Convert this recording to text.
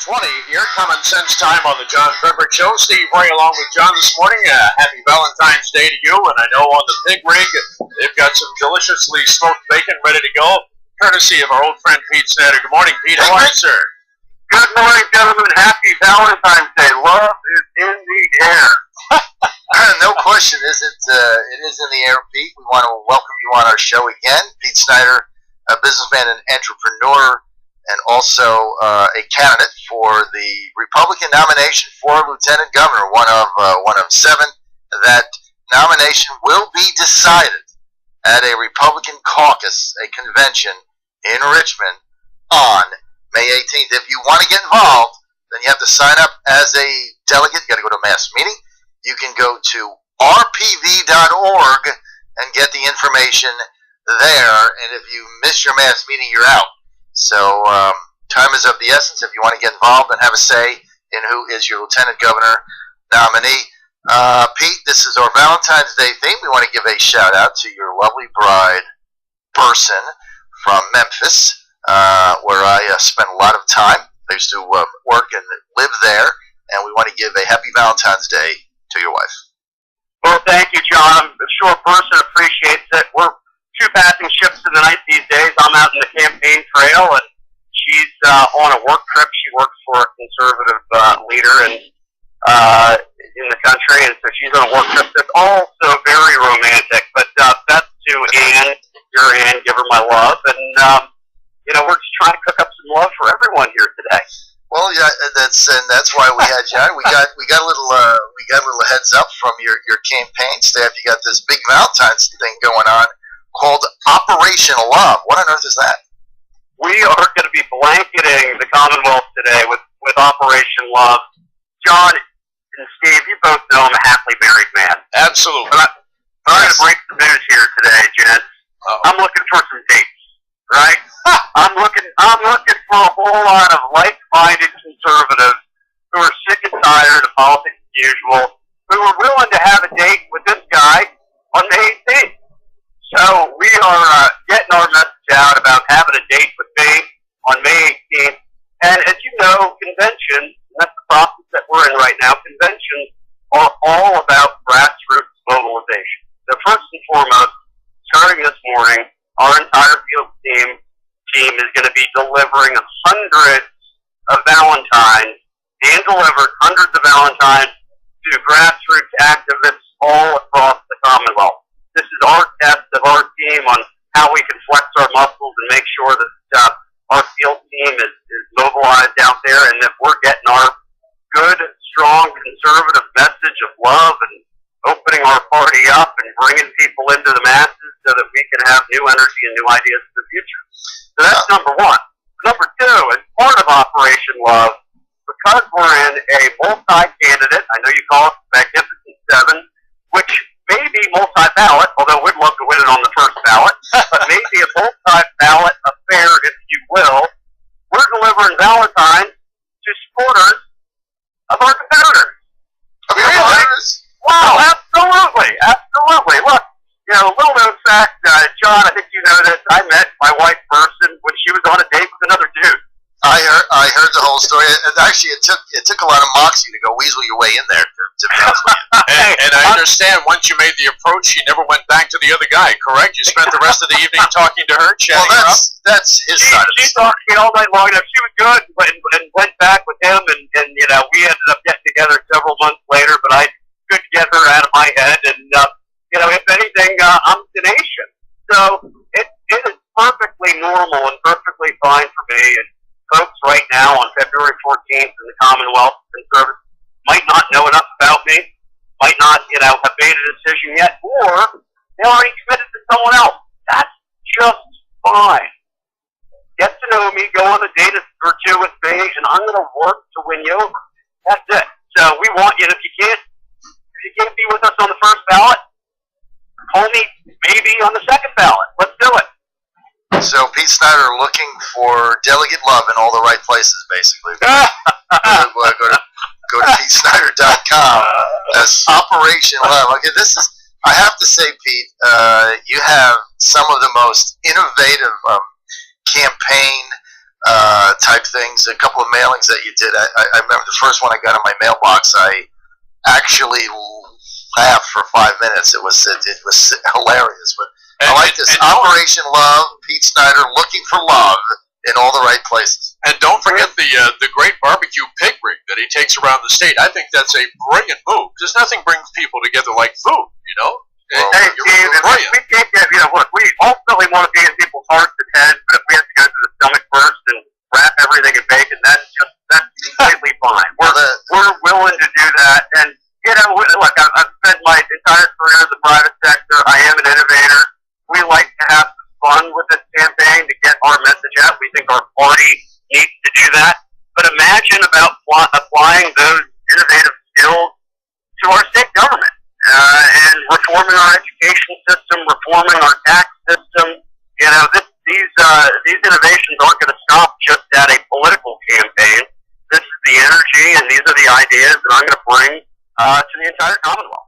8:20 here, common sense time on the John Fredericks Show. Steve Ray along with John this morning. Happy Valentine's Day to you. And I know on the pig rig, they've got some deliciously smoked bacon ready to go, courtesy of our old friend Pete Snyder. Good morning, Pete. How are you, sir? Good morning, gentlemen. Happy Valentine's Day. Love is in the air. No question, it is in the air, Pete. We want to welcome you on our show again. Pete Snyder, a businessman and entrepreneur, and also a candidate for the Republican nomination for Lieutenant Governor, one of 7. That nomination will be decided at a Republican caucus, a convention in Richmond on May 18th. If you want to get involved, then you have to sign up as a delegate. You got to go to a mass meeting. You can go to rpv.org and get the information there. And if you miss your mass meeting, you're out. So time is of the essence. If you want to get involved and have a say in who is your Lieutenant Governor nominee. Pete, this is our Valentine's Day theme. We want to give a shout out to your lovely bride, person from Memphis, where I spent a lot of time. I used to work and live there, and we want to give a happy Valentine's Day to your wife. Well, thank you, John. I'm sure a person appreciates it. We're two passing ships in the night these days. I'm out in the campaign trail, and she's on a work trip. She works for a conservative leader in the country, and so she's on a work trip that's also very romantic. But that's to Ann, your Ann, give her my love, and we're just trying to cook up some love for everyone here today. Well, yeah, that's why we had you. We got a little heads up from your campaign staff. You got this big Valentine's thing going on called Operation Love. What on earth is that? We are going to be blanketing the Commonwealth today with Operation Love. John and Steve, you both know I'm a happily married man. Absolutely. But I'm going to break some news here today, gents. I'm looking for some dates, right? I'm looking for a whole lot of like-minded conservatives who are sick and tired of politics as usual, who are willing to have a date with this guy on May 18th. So we are getting our message out about having a date with me on May 18th. And as you know, conventions, and that's the process that we're in right now, conventions are all about grassroots mobilization. So first and foremost, starting this morning, our entire field team is going to be delivering hundreds of Valentines, hand-delivered hundreds of Valentines to grassroots activists all across the Commonwealth. This is our test of our team on how we can flex our muscles and make sure that our field team is mobilized out there, and that we're getting our good, strong, conservative message of love and opening our party up and bringing people into the masses so that we can have new energy and new ideas for the future. So that's number one. Number two, as part of Operation Love, because we're in a multi-candidate, I know you call it the Magnificent Seven, which may be multi-ballot, although we'd love to win it on the first ballot, but maybe a multi-ballot affair, if you will. We're delivering Valentines to supporters of our competitors. Really? Wow, absolutely. Look, little known fact, John, I think you know this, I met my wife person when she was on a date with another dude. I heard the whole story. Actually, it took a lot of moxie to go weasel your way in there, to be honest with you. And I understand once you made the approach, you never went back to the other guy, correct? You spent the rest of the evening talking to her, chatting her up? That's his side of it. She talked to me all night long, and she was good, and went back with him, and we ended up getting together several months later, but I couldn't get her out of my head, and if anything, I'm tenacious. So it is perfectly normal and perfectly fine for me. And folks right now on February 14th in the Commonwealth Conservatives might not know enough about me, might not, have made a decision yet, or they already committed to someone else. That's just fine. Get to know me, go on a date or two with me, and I'm going to work to win you over. That's it. So we want you, if you can't be with us on the first ballot, call me maybe on the second ballot. Let's do it. So Pete Snyder looking for delegate love in all the right places, basically. Go to PeteSnyder.com. That's Operation Love. Okay, I have to say, Pete, you have some of the most innovative campaign type things, a couple of mailings that you did. I remember the first one I got in my mailbox. I actually laughed for 5 minutes. It was hilarious. But I like this Operation Love. Pete Snyder looking for love in all the right places. And don't forget the great barbecue pig rig that he takes around the state. I think that's a brilliant move because nothing brings people together like food, you know? Well, hey, Steve, we can't get, look, we ultimately want to be in people's hearts and heads, but if we have to go through the stomach first and wrap everything in bacon, that's completely fine. We're willing to do that. And, look, I've spent my entire career in the private sector. I am an innovator. We like to have some fun with this campaign to get our message out. We think our party needs to do that. But imagine about applying those innovative skills to our state government and reforming our education system, reforming our tax system. These innovations aren't going to stop just at a political campaign. This is the energy, and these are the ideas that I'm going to bring to the entire Commonwealth.